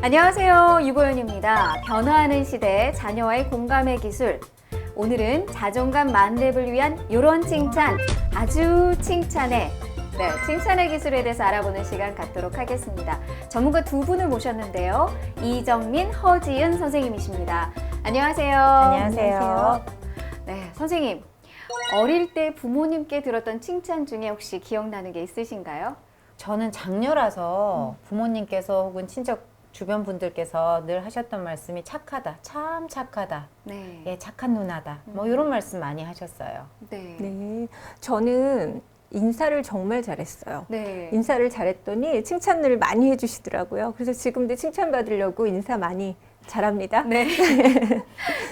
안녕하세요, 유보연입니다. 변화하는 시대 자녀와의 공감의 기술. 오늘은 자존감 만렙을 위한 요런 칭찬, 아주 칭찬해. 칭찬의 기술에 대해서 알아보는 시간 갖도록 하겠습니다. 전문가 두 분을 모셨는데요. 이정민, 허지은 선생님이십니다. 안녕하세요. 안녕하세요. 네, 선생님. 어릴 때 부모님께 들었던 칭찬 중에 혹시 기억나는 게 있으신가요? 저는 장녀라서 부모님께서 혹은 친척 주변 분들께서 늘 하셨던 말씀이 착하다, 참 착하다, 네. 예, 착한 누나다, 뭐 이런 말씀 많이 하셨어요. 네. 네, 저는 인사를 정말 잘했어요. 네. 인사를 잘했더니 칭찬을 많이 해주시더라고요. 그래서 지금도 칭찬받으려고 인사 많이 잘합니다. 네.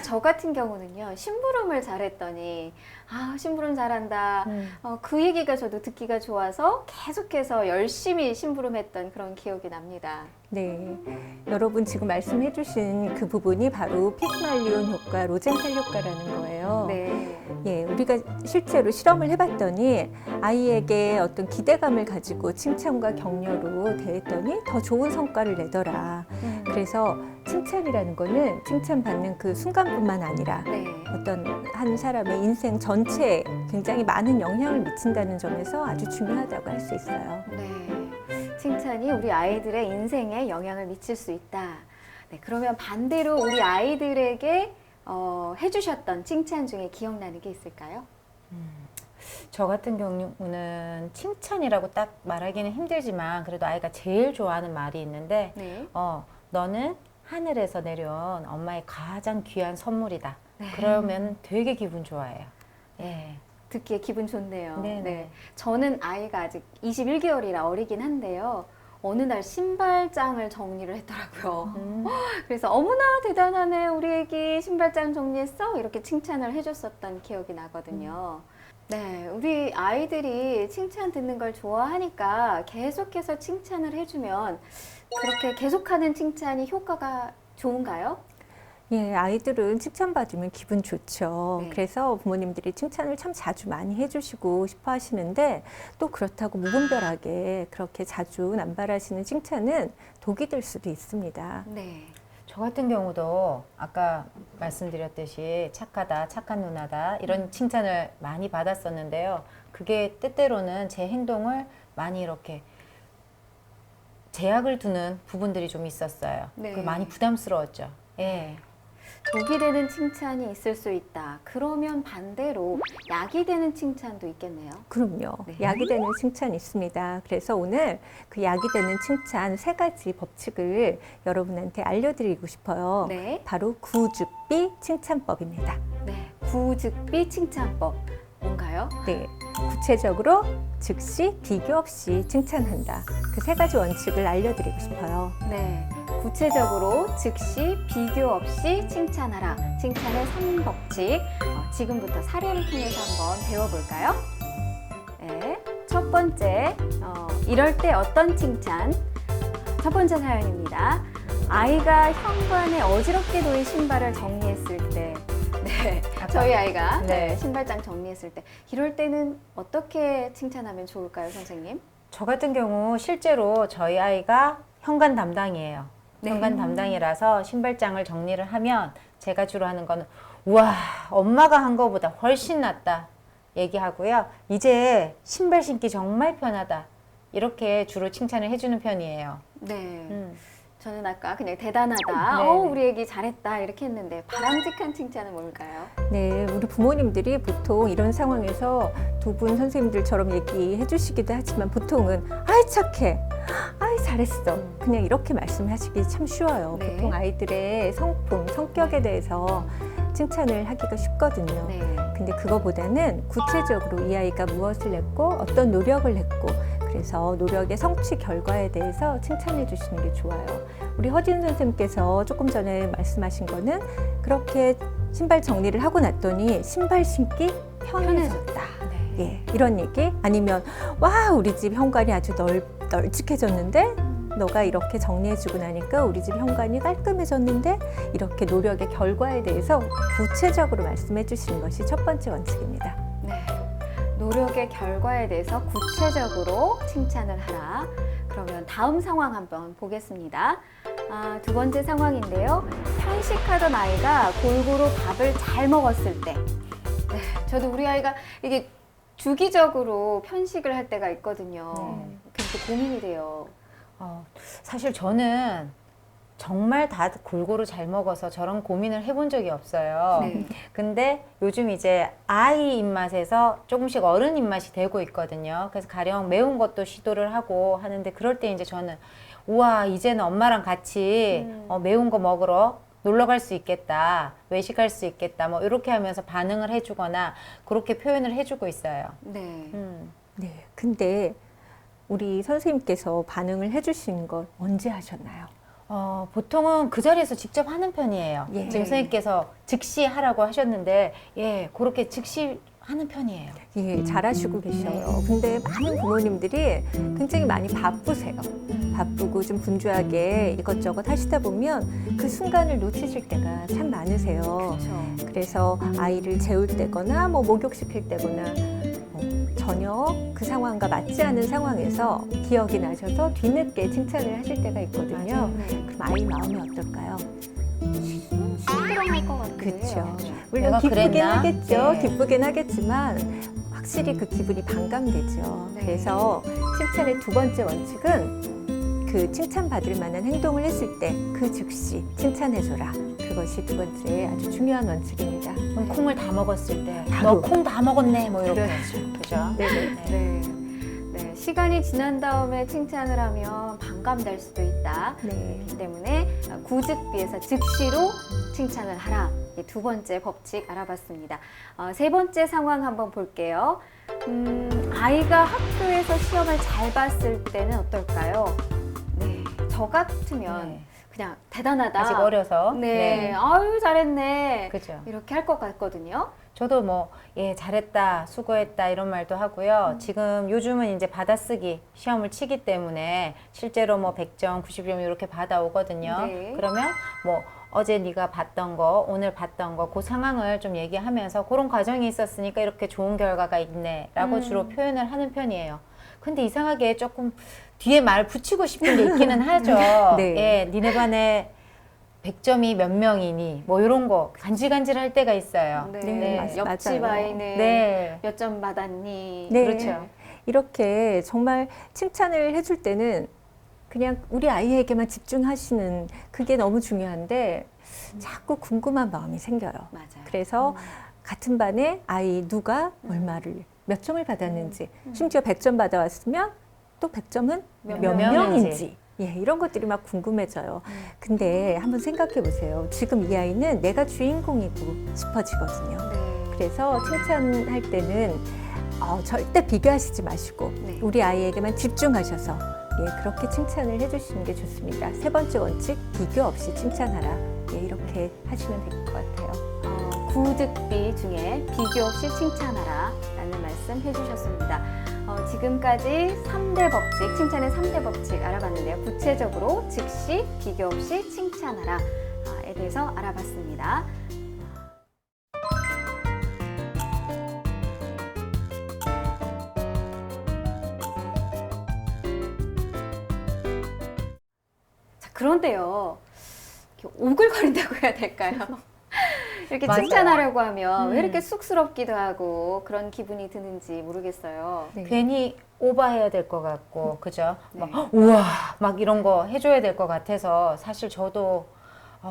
저 같은 경우는요, 심부름을 잘했더니, 심부름 잘한다. 그 얘기가 저도 듣기가 좋아서 계속해서 열심히 심부름했던 그런 기억이 납니다. 네, 여러분 지금 말씀해주신 그 부분이 바로 피그말리온 효과, 로젠탈 효과라는 거예요. 네. 예, 우리가 실제로 실험을 해봤더니 아이에게 어떤 기대감을 가지고 칭찬과 격려로 대했더니 더 좋은 성과를 내더라. 그래서 칭찬이라는 거는 칭찬받는 그 순간뿐만 아니라 네. 어떤 한 사람의 인생 전체에 굉장히 많은 영향을 미친다는 점에서 아주 중요하다고 할 수 있어요. 네. 칭찬이 우리 아이들의 인생에 영향을 미칠 수 있다. 네. 그러면 반대로 우리 아이들에게 해주셨던 칭찬 중에 기억나는 게 있을까요? 저 같은 경우는 칭찬이라고 딱 말하기는 힘들지만 그래도 아이가 제일 좋아하는 말이 있는데 네. 너는 하늘에서 내려온 엄마의 가장 귀한 선물이다. 네. 그러면 되게 기분 좋아해요. 예. 듣기에 기분 좋네요. 네네. 네. 저는 아이가 아직 21개월이라 어리긴 한데요. 어느 날 신발장을 정리를 했더라고요. 그래서 어머나 대단하네, 우리 애기 신발장 정리했어? 이렇게 칭찬을 해줬었던 기억이 나거든요. 네, 우리 아이들이 칭찬 듣는 걸 좋아하니까 계속해서 칭찬을 해주면 그렇게 계속하는 칭찬이 효과가 좋은가요? 예, 아이들은 칭찬받으면 기분 좋죠. 네. 그래서 부모님들이 칭찬을 참 자주 많이 해주시고 싶어 하시는데 또 그렇다고 무분별하게 그렇게 자주 남발하시는 칭찬은 독이 될 수도 있습니다. 네. 저 같은 경우도 아까 말씀드렸듯이 착하다, 착한 누나다 이런 칭찬을 많이 받았었는데요. 그게 때때로는 제 행동을 많이 이렇게 제약을 두는 부분들이 좀 있었어요. 네. 그 많이 부담스러웠죠. 예. 독이 되는 칭찬이 있을 수 있다. 그러면 반대로 약이 되는 칭찬도 있겠네요. 그럼요. 네. 약이 되는 칭찬이 있습니다. 그래서 오늘 그 약이 되는 칭찬 세 가지 법칙을 여러분한테 알려드리고 싶어요. 네. 바로 구즉비 칭찬법입니다. 네. 구즉비 칭찬법. 뭔가요? 네. 구체적으로 즉시 비교 없이 칭찬한다. 그 세 가지 원칙을 알려드리고 싶어요. 네. 구체적으로 즉시 비교 없이 칭찬하라. 칭찬의 3법칙. 지금부터 사례를 통해서 한번 배워볼까요? 네. 첫 번째, 이럴 때 어떤 칭찬? 첫 번째 사연입니다. 아이가 현관에 어지럽게 놓인 신발을 정리했을 때, 네, 저희 아이가 네. 신발장 정리했을 때, 이럴 때는 어떻게 칭찬하면 좋을까요, 선생님? 저 같은 경우 실제로 저희 아이가 현관 담당이에요. 네. 현관 담당이라서 신발장을 정리를 하면 제가 주로 하는 거는 우와, 엄마가 한 거보다 훨씬 낫다 얘기하고요. 이제 신발 신기 정말 편하다. 이렇게 주로 칭찬을 해주는 편이에요. 네. 저는 아까 그냥 대단하다, 네. 우리 애기 잘했다 이렇게 했는데 바람직한 칭찬은 뭘까요? 네, 우리 부모님들이 보통 이런 상황에서 두 분 선생님들처럼 얘기해 주시기도 하지만 보통은 아이 착해, 아이 잘했어, 그냥 이렇게 말씀하시기 참 쉬워요. 네. 보통 아이들의 성품, 성격에 대해서 칭찬을 하기가 쉽거든요. 네. 근데 그거보다는 구체적으로 이 아이가 무엇을 했고 어떤 노력을 했고 그래서 노력의 성취 결과에 대해서 칭찬해 주시는 게 좋아요. 우리 허진 선생님께서 조금 전에 말씀하신 거는 그렇게 신발 정리를 하고 났더니 신발 신기 편해졌다. 네. 예, 이런 얘기 아니면 와 우리 집 현관이 아주 널찍해졌는데 너가 이렇게 정리해주고 나니까 우리 집 현관이 깔끔해졌는데 이렇게 노력의 결과에 대해서 구체적으로 말씀해 주시는 것이 첫 번째 원칙입니다. 네. 노력의 결과에 대해서 구체적으로 칭찬을 하라. 그러면 다음 상황 한번 보겠습니다. 두 번째 상황인데요. 편식하던 아이가 골고루 밥을 잘 먹었을 때. 네, 저도 우리 아이가 이게 주기적으로 편식을 할 때가 있거든요. 그렇게 고민이 돼요. 사실 저는 정말 다 골고루 잘 먹어서 저런 고민을 해본 적이 없어요. 네. 근데 요즘 이제 아이 입맛에서 조금씩 어른 입맛이 되고 있거든요. 그래서 가령 매운 것도 시도를 하고 하는데 그럴 때 이제 저는 우와, 이제는 엄마랑 같이 매운 거 먹으러 놀러 갈 수 있겠다, 외식할 수 있겠다, 뭐 이렇게 하면서 반응을 해주거나 그렇게 표현을 해주고 있어요. 네. 네, 근데 우리 선생님께서 반응을 해주신 걸 언제 하셨나요? 보통은 그 자리에서 직접 하는 편이에요. 예. 지금 선생님께서 즉시 하라고 하셨는데, 예, 그렇게 즉시 하는 편이에요. 예, 잘하시고 계셔요. 근데 많은 부모님들이 굉장히 많이 바쁘세요. 바쁘고 좀 분주하게 이것저것 하시다 보면 그 순간을 놓치실 때가 참 많으세요. 그렇죠. 그래서 아이를 재울 때거나 뭐 목욕시킬 때거나 전혀 그 상황과 맞지 않은 상황에서 기억이 나셔서 뒤늦게 칭찬을 하실 때가 있거든요. 네. 그럼 아이 마음이 어떨까요? 힘들어할 것 같아요. 그렇죠. 물론 내가 기쁘긴 그랬나? 하겠죠. 네. 기쁘긴 하겠지만 확실히 그 기분이 반감되죠. 네. 그래서 칭찬의 두 번째 원칙은 그 칭찬받을 만한 행동을 했을 때 그 즉시 칭찬해줘라. 그것이 두 번째 아주 중요한 원칙입니다. 그럼 콩을 다 먹었을 때, 바로. 너 콩 다 먹었네, 뭐 이렇게. 그렇죠. 그죠? 네네. 네. 네. 시간이 지난 다음에 칭찬을 하면 반감될 수도 있다. 네. 그렇기 때문에 구즉비에서 즉시로 칭찬을 하라. 이 두 번째 법칙 알아봤습니다. 세 번째 상황 한번 볼게요. 아이가 학교에서 시험을 잘 봤을 때는 어떨까요? 네, 저 같으면 네. 그냥 대단하다. 아직 어려서. 네, 아유 잘했네. 그죠. 이렇게 할 것 같거든요. 저도 뭐, 예, 잘했다, 수고했다, 이런 말도 하고요. 지금 요즘은 이제 받아쓰기 시험을 치기 때문에 실제로 뭐 100점, 90점 이렇게 받아오거든요. 네. 그러면 뭐, 어제 네가 봤던 거, 오늘 봤던 거, 그 상황을 좀 얘기하면서 그런 과정이 있었으니까 이렇게 좋은 결과가 있네, 라고 주로 표현을 하는 편이에요. 근데 이상하게 조금 뒤에 말 붙이고 싶은 게 있기는 하죠. 네. 예, 니네 반에 100점이 몇 명이니 뭐 이런 거 간질간질할 때가 있어요. 네, 옆집 맞아요. 아이는 네. 몇 점 받았니? 네. 그렇죠. 이렇게 정말 칭찬을 해줄 때는 그냥 우리 아이에게만 집중하시는 그게 너무 중요한데 자꾸 궁금한 마음이 생겨요. 맞아요. 그래서 같은 반에 아이 누가 얼마를 몇 점을 받았는지 심지어 100점 받아왔으면 또 100점은 몇 몇 명인지. 명인지 예, 이런 것들이 막 궁금해져요. 근데 한번 생각해 보세요. 지금 이 아이는 내가 주인공이고 싶어지거든요. 네. 그래서 칭찬할 때는 절대 비교하시지 마시고 네. 우리 아이에게만 집중하셔서 예, 그렇게 칭찬을 해주시는 게 좋습니다. 세 번째 원칙, 비교 없이 칭찬하라. 예, 이렇게 하시면 될 것 같아요. 구득비 중에 비교 없이 칭찬하라 라는 말씀 해주셨습니다. 지금까지 3대 법칙, 칭찬의 3대 법칙 알아봤는데요. 구체적으로 즉시 비교 없이 칭찬하라에 대해서 알아봤습니다. 자, 그런데요. 이렇게 오글거린다고 해야 될까요? 이렇게 맞아요. 칭찬하려고 하면 왜 이렇게 쑥스럽기도 하고 그런 기분이 드는지 모르겠어요. 네. 괜히 오버해야 될 것 같고, 그죠? 네. 막, 우와, 막 이런 거 해줘야 될 것 같아서 사실 저도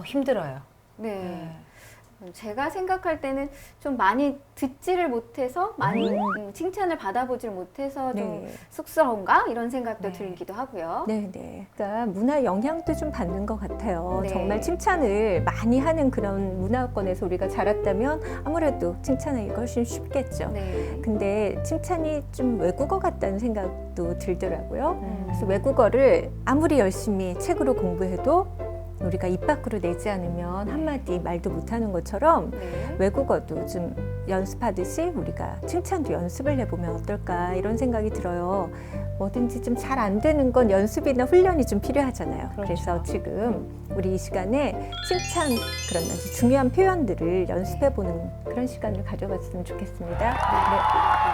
힘들어요. 네. 제가 생각할 때는 좀 많이 듣지를 못해서 많이 칭찬을 받아보질 못해서 좀 네. 쑥스러운가 이런 생각도 네. 들기도 하고요. 네, 네. 그러니까 문화 영향도 좀 받는 것 같아요. 네. 정말 칭찬을 많이 하는 그런 문화권에서 우리가 자랐다면 아무래도 칭찬하기가 훨씬 쉽겠죠. 네. 근데 칭찬이 좀 외국어 같다는 생각도 들더라고요. 그래서 음. 외국어를 아무리 열심히 책으로 공부해도 우리가 입 밖으로 내지 않으면 한마디 말도 못하는 것처럼 네. 외국어도 좀 연습하듯이 우리가 칭찬도 연습을 해보면 어떨까 이런 생각이 들어요. 뭐든지 좀 잘 안 되는 건 연습이나 훈련이 좀 필요하잖아요. 그렇죠. 그래서 지금 우리 이 시간에 칭찬 그런 아주 중요한 표현들을 연습해보는 그런 시간을 가져봤으면 좋겠습니다.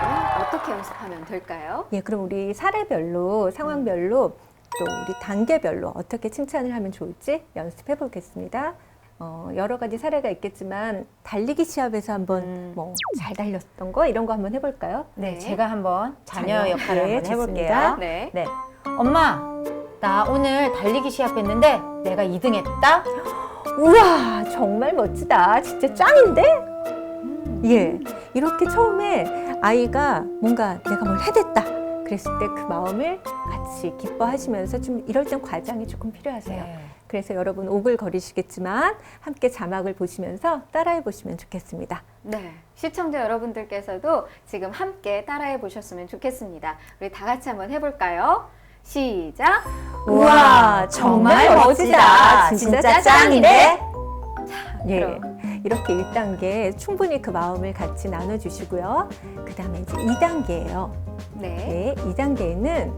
그럼 어떻게 연습하면 될까요? 예, 그럼 우리 사례별로, 상황별로 또 우리 단계별로 어떻게 칭찬을 하면 좋을지 연습해 보겠습니다. 여러 가지 사례가 있겠지만 달리기 시합에서 한번 뭐 잘 달렸던 거 이런 거 한번 해볼까요? 네, 제가 한번 자녀 역할을 네, 한번 해볼게요. 좋습니다. 네. 네. 엄마, 나 오늘 달리기 시합했는데 내가 2등 했다? 우와, 정말 멋지다. 진짜 짱인데? 예, 이렇게 처음에 아이가 뭔가 내가 뭘 해냈다 그랬을 때 그 마음을 같이 기뻐하시면서 좀 이럴 땐 과장이 조금 필요하세요. 네. 그래서 여러분 오글거리시겠지만 함께 자막을 보시면서 따라해 보시면 좋겠습니다. 네. 시청자 여러분들께서도 지금 함께 따라해 보셨으면 좋겠습니다. 우리 다 같이 한번 해볼까요? 시작! 우와, 정말 멋지다. 진짜 짱인데? 예, 그럼. 이렇게 1단계 충분히 그 마음을 같이 나눠주시고요. 그 다음에 이제 2단계예요. 네. 네, 2단계에는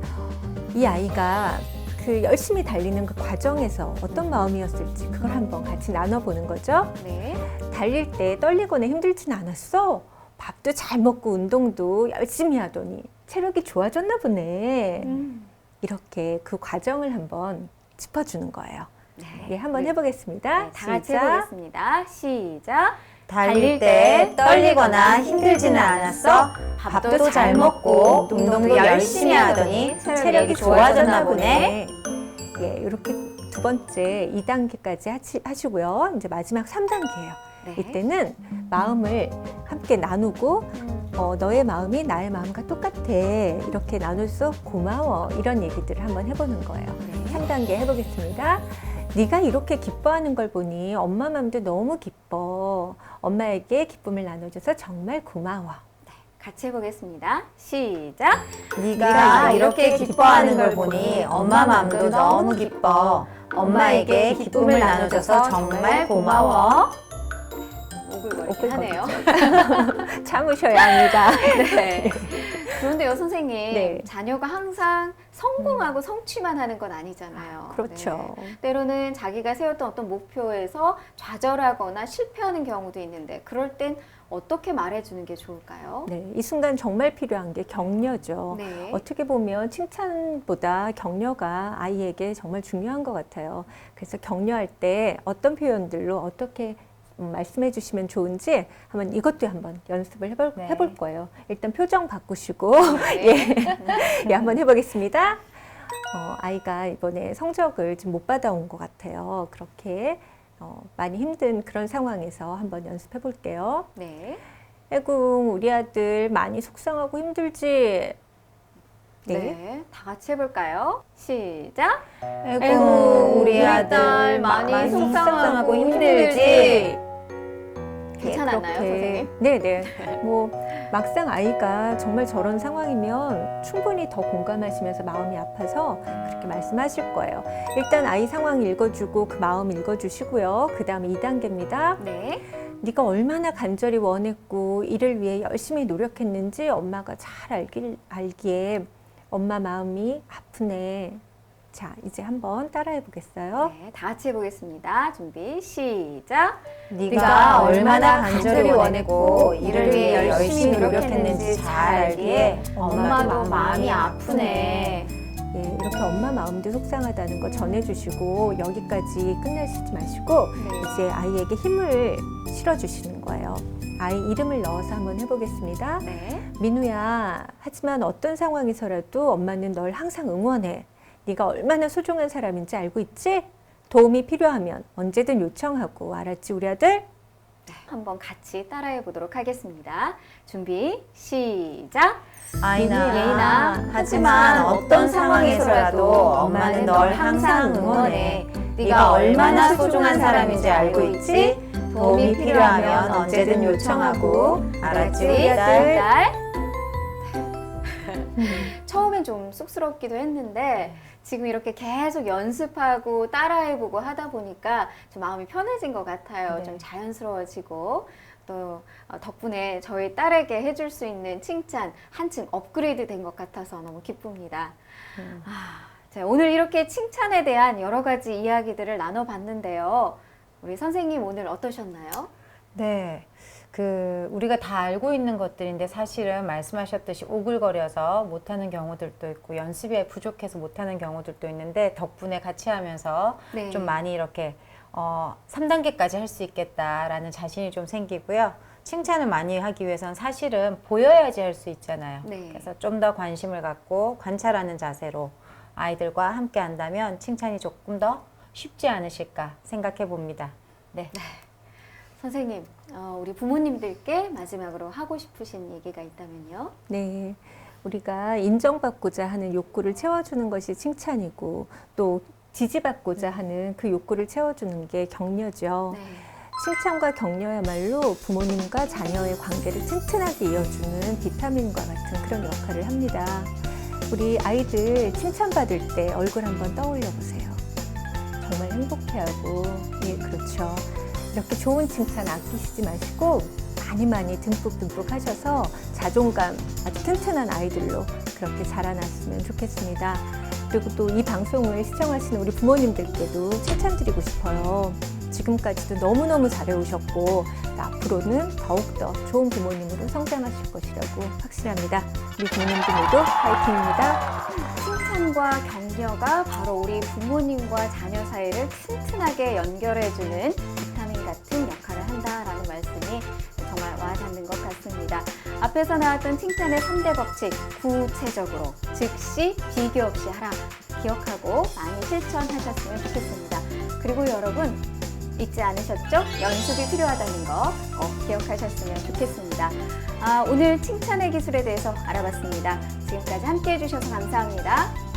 이 아이가 그 열심히 달리는 그 과정에서 어떤 마음이었을지 그걸 한번 같이 나눠보는 거죠. 네. 달릴 때 떨리거나 힘들진 않았어. 밥도 잘 먹고 운동도 열심히 하더니 체력이 좋아졌나 보네. 이렇게 그 과정을 한번 짚어주는 거예요. 네. 예, 한번 우리 해보겠습니다. 네, 다 같이 시작. 해보겠습니다. 시작! 달릴 때 떨리거나 힘들지는 않았어. 밥도 잘 먹고 운동도 열심히 하더니 체력이 좋아졌나 보네. 예, 이렇게 두 번째 2단계까지 하시고요. 이제 마지막 3단계예요. 네. 이때는 마음을 함께 나누고 너의 마음이 나의 마음과 똑같아. 이렇게 나눠서 고마워. 이런 얘기들을 한번 해보는 거예요. 네. 3단계 해보겠습니다. 네가 이렇게 기뻐하는 걸 보니 엄마 마음도 너무 기뻐. 엄마에게 기쁨을 나눠줘서 정말 고마워. 같이 해보겠습니다. 시작! 네가 이렇게 기뻐하는 걸 보니 엄마 마음도 너무 기뻐. 엄마에게 기쁨을 나눠줘서 정말 고마워. 오글거리긴 하네요. 참으셔야 합니다. 네. 그런데요, 선생님. 네. 자녀가 항상 성공하고 성취만 하는 건 아니잖아요. 그렇죠. 네. 때로는 자기가 세웠던 어떤 목표에서 좌절하거나 실패하는 경우도 있는데 그럴 땐 어떻게 말해주는 게 좋을까요? 네, 이 순간 정말 필요한 게 격려죠. 네. 어떻게 보면 칭찬보다 격려가 아이에게 정말 중요한 것 같아요. 그래서 격려할 때 어떤 표현들로 어떻게 말씀해 주시면 좋은지 한번 이것도 한번 연습을 해볼 거예요. 일단 표정 바꾸시고 네. 예, 한번 해보겠습니다. 아이가 이번에 성적을 좀 못 받아온 것 같아요. 그렇게 많이 힘든 그런 상황에서 한번 연습해 볼게요. 네. 아이고 우리 아들 많이 속상하고 힘들지? 네. 다 같이 해볼까요? 시작! 아이고, 우리 아들 많이 속상하고 힘들지? 괜찮았나요, 선생님? 네네. 뭐 막상 아이가 정말 저런 상황이면 충분히 더 공감하시면서 마음이 아파서 그렇게 말씀하실 거예요. 일단 아이 상황 읽어주고 그 마음 읽어주시고요. 그 다음에 2단계입니다. 네. 네가 얼마나 간절히 원했고 이를 위해 열심히 노력했는지 엄마가 잘 알기에 엄마 마음이 아프네. 자, 이제 한번 따라해 보겠어요. 네. 다 같이 해보겠습니다. 준비, 시작! 네가 얼마나 간절히 원했고 이를 위해 열심히 노력했는지 잘 알기에 엄마도 마음이 아프네. 예, 이렇게 엄마 마음도 속상하다는 거 전해주시고 여기까지 끝내시지 마시고 네. 이제 아이에게 힘을 실어주시는 거예요. 아이 이름을 넣어서 한번 해보겠습니다. 네. 민우야, 하지만 어떤 상황에서라도 엄마는 널 항상 응원해. 네가 얼마나 소중한 사람인지 알고 있지? 도움이 필요하면 언제든 요청하고 알았지 우리 아들? 한번 같이 따라해 보도록 하겠습니다. 준비, 시작! 예인아, 하지만 어떤 상황에서라도 엄마는 널 항상 응원해. 네가 얼마나 소중한 사람인지 알고 있지? 도움이 필요하면 언제든 요청하고 알았지 우리 아들? 처음엔 좀 쑥스럽기도 했는데 지금 이렇게 계속 연습하고 따라해보고 하다 보니까 좀 마음이 편해진 것 같아요. 네. 좀 자연스러워지고 또 덕분에 저희 딸에게 해줄 수 있는 칭찬 한층 업그레이드 된 것 같아서 너무 기쁩니다. 자, 오늘 이렇게 칭찬에 대한 여러 가지 이야기들을 나눠봤는데요. 우리 선생님 오늘 어떠셨나요? 네. 우리가 다 알고 있는 것들인데 사실은 말씀하셨듯이 오글거려서 못하는 경우들도 있고 연습이 부족해서 못하는 경우들도 있는데 덕분에 같이 하면서 네. 좀 많이 이렇게 3단계까지 할 수 있겠다라는 자신이 좀 생기고요. 칭찬을 많이 하기 위해서는 사실은 보여야지 할 수 있잖아요. 네. 그래서 좀 더 관심을 갖고 관찰하는 자세로 아이들과 함께 한다면 칭찬이 조금 더 쉽지 않으실까 생각해 봅니다. 네. 선생님, 우리 부모님들께 마지막으로 하고 싶으신 얘기가 있다면요? 네. 우리가 인정받고자 하는 욕구를 채워주는 것이 칭찬이고 또 지지받고자 하는 그 욕구를 채워주는 게 격려죠. 네. 칭찬과 격려야말로 부모님과 자녀의 관계를 튼튼하게 이어주는 비타민과 같은 그런 역할을 합니다. 우리 아이들 칭찬받을 때 얼굴 한번 떠올려 보세요. 정말 행복해하고, 예, 그렇죠. 이렇게 좋은 칭찬 아끼시지 마시고 많이 듬뿍 하셔서 자존감 아주 튼튼한 아이들로 그렇게 자라났으면 좋겠습니다. 그리고 또 이 방송을 시청하시는 우리 부모님들께도 칭찬드리고 싶어요. 지금까지도 너무너무 잘해오셨고 앞으로는 더욱더 좋은 부모님으로 성장하실 것이라고 확신합니다. 우리 부모님들 모두 파이팅입니다. 칭찬과 격려가 바로 우리 부모님과 자녀 사이를 튼튼하게 연결해주는 비타민 같은 역할을 한다라는 말씀이 정말 와닿는 것 같습니다. 앞에서 나왔던 칭찬의 3대 법칙, 구체적으로, 즉시, 비교 없이 하라. 기억하고 많이 실천하셨으면 좋겠습니다. 그리고 여러분, 잊지 않으셨죠? 연습이 필요하다는 거 기억하셨으면 좋겠습니다. 오늘 칭찬의 기술에 대해서 알아봤습니다. 지금까지 함께 해주셔서 감사합니다.